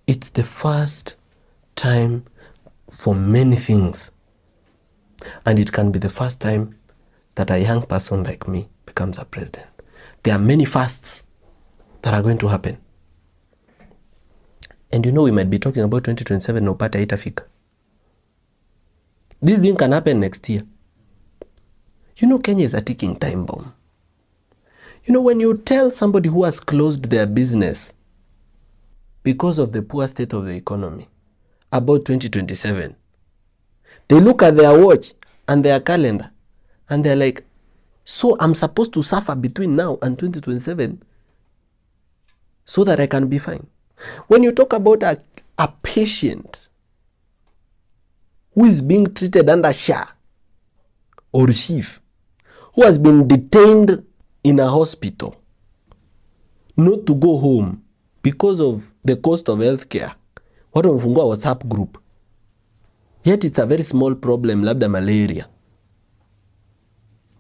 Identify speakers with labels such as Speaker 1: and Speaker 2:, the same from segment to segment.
Speaker 1: It's the first time for many things. And it can be the first time that a young person like me becomes a president. There are many firsts that are going to happen. And we might be talking about 2027 no pata itafika. This thing can happen next year. Kenya is a ticking time bomb. When you tell somebody who has closed their business because of the poor state of the economy about 2027, they look at their watch and their calendar and they're like, so I'm supposed to suffer between now and 2027 so that I can be fine. When you talk about a patient who is being treated under SHA or SHIF, who has been detained in a hospital, not to go home because of the cost of healthcare, what wamefungua WhatsApp group, yet it's a very small problem, labda malaria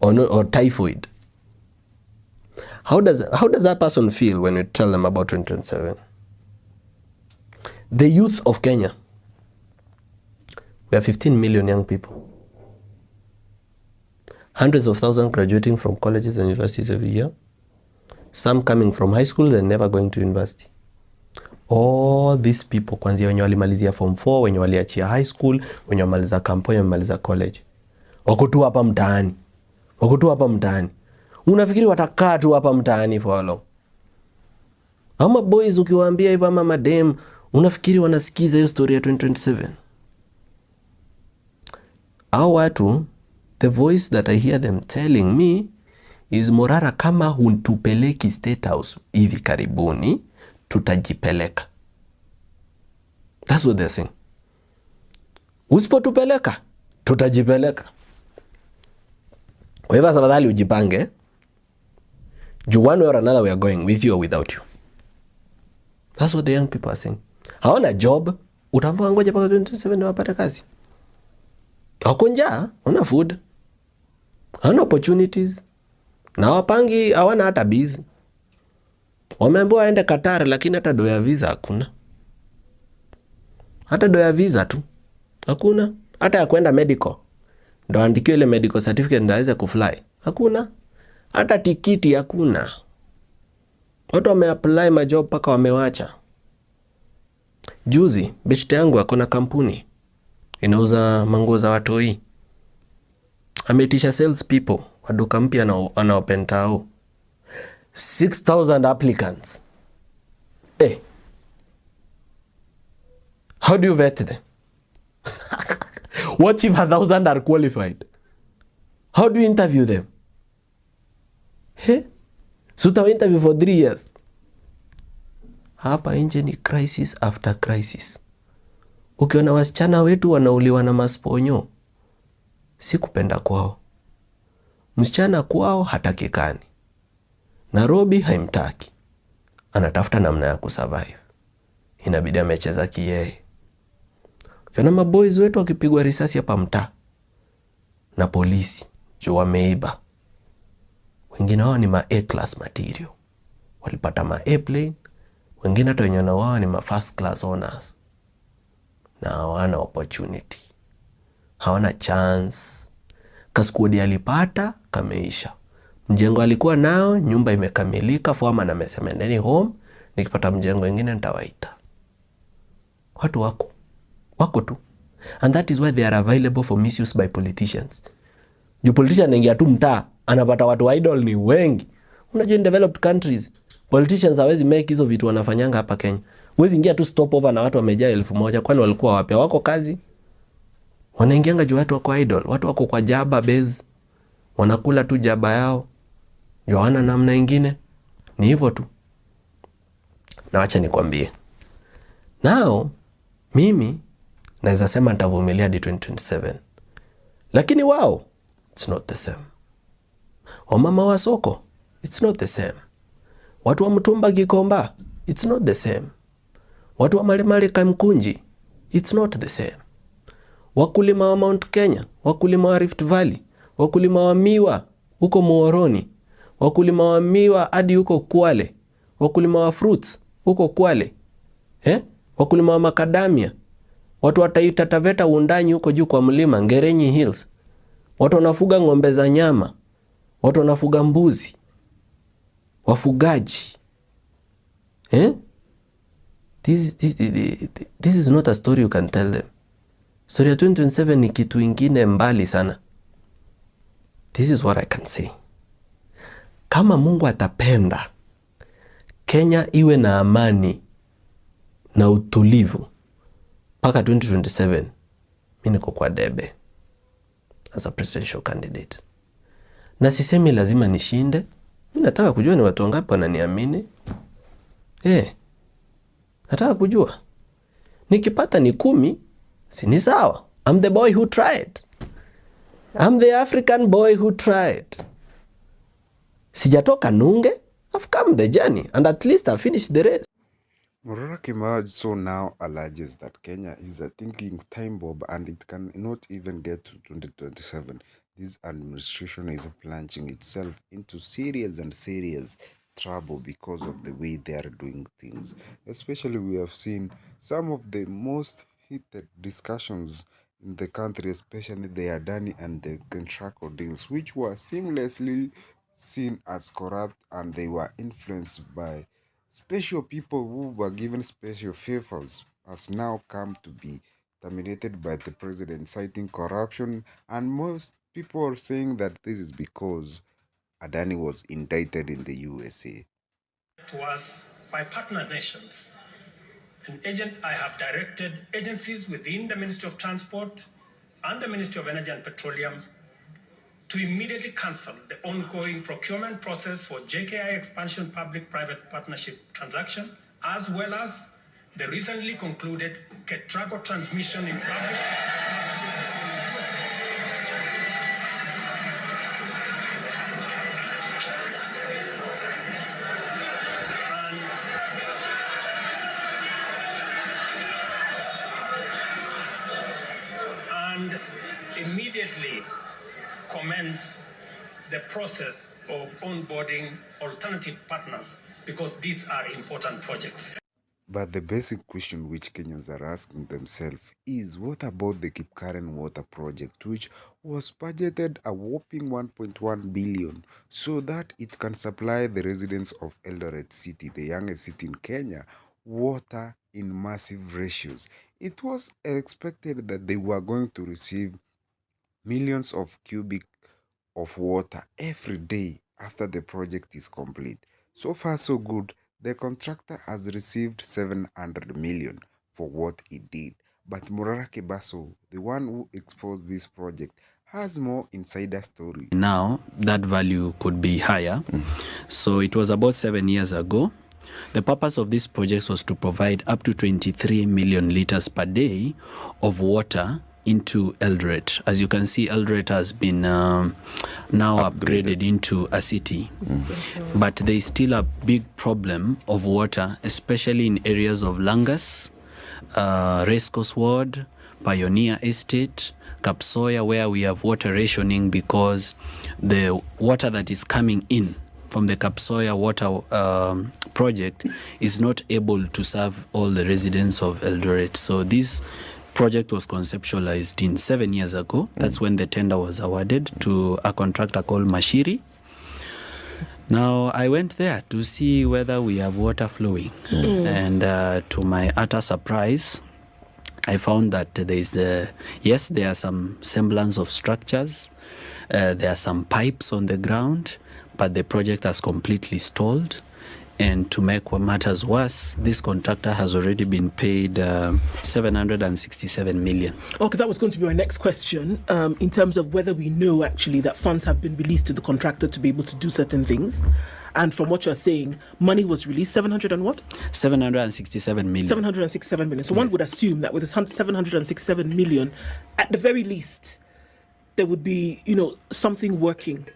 Speaker 1: or typhoid. How does that person feel when you tell them about 2027? The youth of Kenya, we have 15 million young people. Hundreds of thousands graduating from colleges and universities every year. Some coming from high school and never going to university. All these people, kwanzia wenye walimalizia form 4, wenye waliachia high school, wenye wamaliza kampuni, wamaliza college, wako tu hapa mtaani. Unafikiri watakaa tu hapa mtaani for how long? Ama boys ukiwaambia hivyo, ama madem, unafikiri wanasikiza hiyo story ya 2027? Hao watu, the voice that I hear them telling me is, Morara, kama huntupeleki State House hivi karibuni, tutajipeleka. That's what they're saying. Usipotupeleka, tutajipeleka. Kwa hivyo tafadhali ujipange. One way or another, we are going with you or without you. That's what the young people are saying. Hawana job, utamfunga ngoja mpaka 27 wapate kazi. Wako njaa, hawana food, hawana opportunities, na wapangi hawana hata busy. Wameambiwa aende Qatar, lakini hata do ya visa hakuna. Hata do ya visa tu hakuna. Hata ya kwenda medical, ndo andikiwe ile medical certificate ndo aweze kufly, hakuna. Hata tikiti hakuna. Watu wameapply majob paka wamewacha. Juzi beshte yangu akona kampuni inauza manguo za watoi. Ameitisha sales people wa duka mpya na open tao. 6,000 applicants. How do you vet them? What if 1,000 are qualified? How do you interview them? So utawa interview for 3 years. Hapa nje ni crisis after crisis. Ukiona wasichana wetu wanauliwa na masponyo, si kupenda kwao. Msichana kwao hatakikani. Nairobi haimtaki. Anatafuta namna ya kusurvive. Inabidi amecheza kiyeye. Ukiona maboys wetu wakipigwa risasi hapa mtaa na polisi, juu wameiba. Wengine wao ni ma A-class material. Walipata ma A-plane. Wengine hata wenye wao ni ma first class honors. Na hawana opportunity. Hawana chance. Kaskuodi alipata, kameisha. Mjengo alikuwa nao, nyumba imekamilika, foreman amesema endeni home, nikipata mjengo ingine nitawaita. Watu wako tu. And that is why they are available for misuse by politicians. Juu politician anaingia tu mtaa, anapata watu idol ni wengi. Unajua in developed countries, politicians hawezi make hizo vitu wanafanyanga hapa Kenya. Huwezi ingia tu stopover na watu wamejaa 1,000, kwani walikuwa wapi? Wako kazi. Wanaingianga juu watu wako idol, watu wako kwa jaba base. Wanakula tu jaba yao. Joana namna ingine. Ni hivyo tu. Na wacha nikwambie. Now, mimi naweza sema nitavumilia hadi 2027. Lakini wao, it's not the same. Wamama wa soko, it's not the same. Watu wa Mtumba Gikomba, it's not the same. Watu wa Malemale Kamkunji, it's not the same. Wakulima wa Mount Kenya, wakulima wa Rift Valley, wakulima wa miwa huko Muhoroni, wakulima wa miwa hadi huko Kwale, wakulima wa fruits huko Kwale, wakulima wa makadamia, watu wa Taita Taveta Wundanyi huko juu kwa mlima Ngerenyi Hills, watu wanafuga ng'ombe za nyama, watu wanafuga mbuzi, wafugaji. This is not a story you can tell them. Story ya 2027 ni kitu ingine mbali sana. This is what I can say. Kama Mungu atapenda Kenya iwe na amani na utulivu mpaka 2027, mimi niko kwa debe as a presidential candidate. Na sisemi lazima nishinde. Mimi nataka kujua ni watu wangapi wananiamini. Nataka kujua. Nikipata ni 10, si ni sawa. I'm the boy who tried. I'm the African boy who tried. Sijatoka nunge. I've come the journey and at least I finished the race.
Speaker 2: Morara Kebaso now alleges that Kenya is a thinking time bomb and it cannot even get to 2027. This administration is plunging itself into serious trouble because of the way they are doing things. Especially we have seen some of the most heated discussions in the country, especially the Adani and the contractor deals, which were seamlessly seen as corrupt and they were influenced by special people who were given special favors, has now come to be terminated by the president, citing corruption, and most people are saying that this is because Adani was indicted in the USA.
Speaker 3: To us by partner nations. I have directed agencies within the Ministry of Transport and the Ministry of Energy and Petroleum to immediately cancel the ongoing procurement process for JKI expansion public-private partnership transaction, as well as the recently concluded Ketrago transmission in public and immediately commence the process of onboarding alternative partners, because these are important projects.
Speaker 2: But the basic question which Kenyans are asking themselves is, what about the Kipkaren water project, which was budgeted a whopping 1.1 billion so that it can supply the residents of Eldoret City, the youngest city in Kenya, water in massive ratios? It was expected that they were going to receive millions of cubic of water every day after the project is complete. So far so good. The contractor has received 700 million for what he did. But Morara Kebaso, the one who exposed this project, has more insider story.
Speaker 4: Now that value could be higher. So it was about 7 years ago. The purpose of this project was to provide up to 23 million liters per day of water into Eldoret. As you can see, Eldoret has been now upgraded into a city. But there is still a big problem of water, especially in areas of Langas, Racecourse Ward, Pioneer Estate, Kapsoya, where we have water rationing because the water that is coming in from the Kapsoya water project is not able to serve all the residents of Eldoret. So this project was conceptualized in 7 years ago. That's when the tender was awarded to a contractor called Mashiri. Now, I went there to see whether we have water flowing. And to my utter surprise, I found that there is, yes, there are some semblance of structures. There are some pipes on the ground, but the project has completely stalled. And to make matters worse, this contractor has already been paid 767 million.
Speaker 5: Okay, that was going to be my next question, in terms of whether we know actually that funds have been released to the contractor to be able to do certain things. And from what you're saying, money was released, 700 and what?
Speaker 4: 767 million.
Speaker 5: 767 million. So one would assume that with 767 million, at the very least, there would be, something working,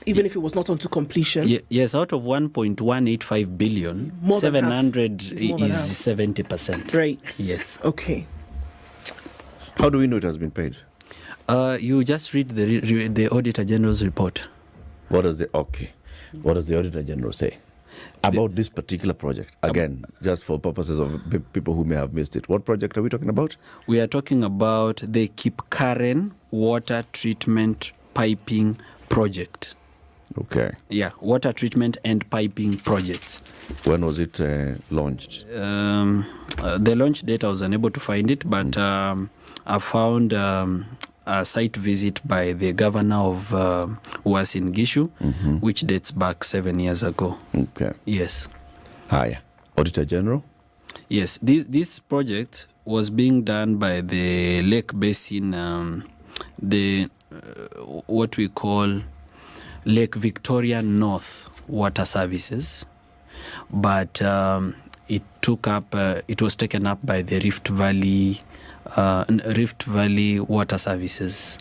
Speaker 5: even if it was not onto completion.
Speaker 4: Yes, out of 1.185 billion, 700 is 70%.
Speaker 5: Right.
Speaker 4: Yes.
Speaker 5: Okay.
Speaker 6: How do we know it has been paid?
Speaker 4: You just read the Auditor General's report.
Speaker 6: What does the Auditor General say? About this particular project, again, just for purposes of people who may have missed it, what project are we talking about?
Speaker 4: We are talking about the Kipkaren water treatment piping project.
Speaker 6: Okay.
Speaker 4: Yeah, water treatment and piping projects.
Speaker 6: When was it launched?
Speaker 4: The launch date, I was unable to find it, but I found a site visit by the governor of Uasin Gishu, which dates back 7 years ago.
Speaker 6: Okay.
Speaker 4: Yes.
Speaker 6: Hi, Auditor General?
Speaker 4: Yes, this project was being done by the Lake Basin, what we call Lake Victoria North Water Services, but it was taken up by the Rift Valley Water Services.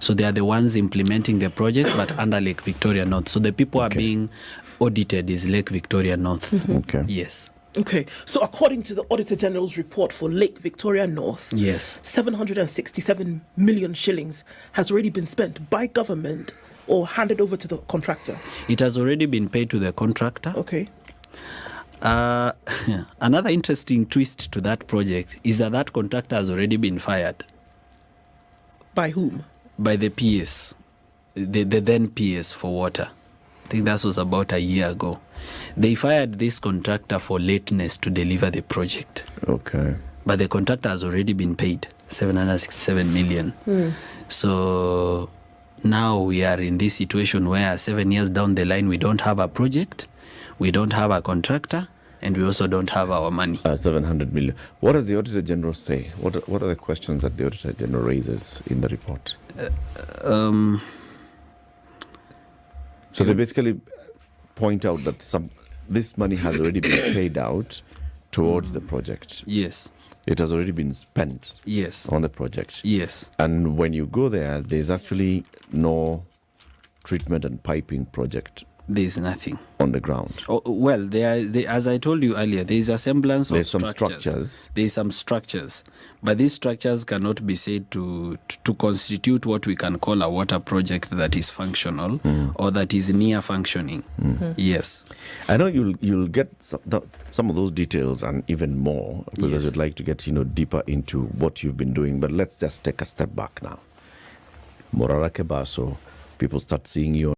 Speaker 4: So they are the ones implementing the project, but under Lake Victoria North. So the people are being audited is Lake Victoria North.
Speaker 6: Okay.
Speaker 4: Yes.
Speaker 5: Okay, so according to the Auditor General's report for Lake Victoria North,
Speaker 4: Yes.
Speaker 5: 767 million shillings has already been spent by government or handed over to the contractor.
Speaker 4: It has already been paid to the contractor.
Speaker 5: Okay.
Speaker 4: Another interesting twist to that project is that contractor has already been fired
Speaker 5: By whom?
Speaker 4: by the PS, the then PS for water. I think that was about a year ago. They fired this contractor for lateness to deliver the project.
Speaker 6: Okay.
Speaker 4: But the contractor has already been paid 767 million. So now we are in this situation where 7 years down the line, we don't have a project, we don't have a contractor, and we also don't have our money.
Speaker 6: 700 million. What does the Auditor General say? What are the questions that the Auditor General raises in the report? So they basically point out that this money has already been paid out towards the project.
Speaker 4: Yes.
Speaker 6: It has already been spent
Speaker 4: Yes.
Speaker 6: on the project.
Speaker 4: Yes.
Speaker 6: And when you go there's actually no treatment and piping project
Speaker 4: There's nothing.
Speaker 6: on the ground.
Speaker 4: Oh, well, as I told you earlier, there is a semblance
Speaker 6: There's
Speaker 4: of
Speaker 6: some structures.
Speaker 4: There is some structures, but these structures cannot be said to constitute what we can call a water project that is functional or that is near functioning. Yes.
Speaker 6: I know you'll get some of those details and even more because I'd like to get deeper into what you've been doing. But let's just take a step back now. Morara Kebaso, people start seeing you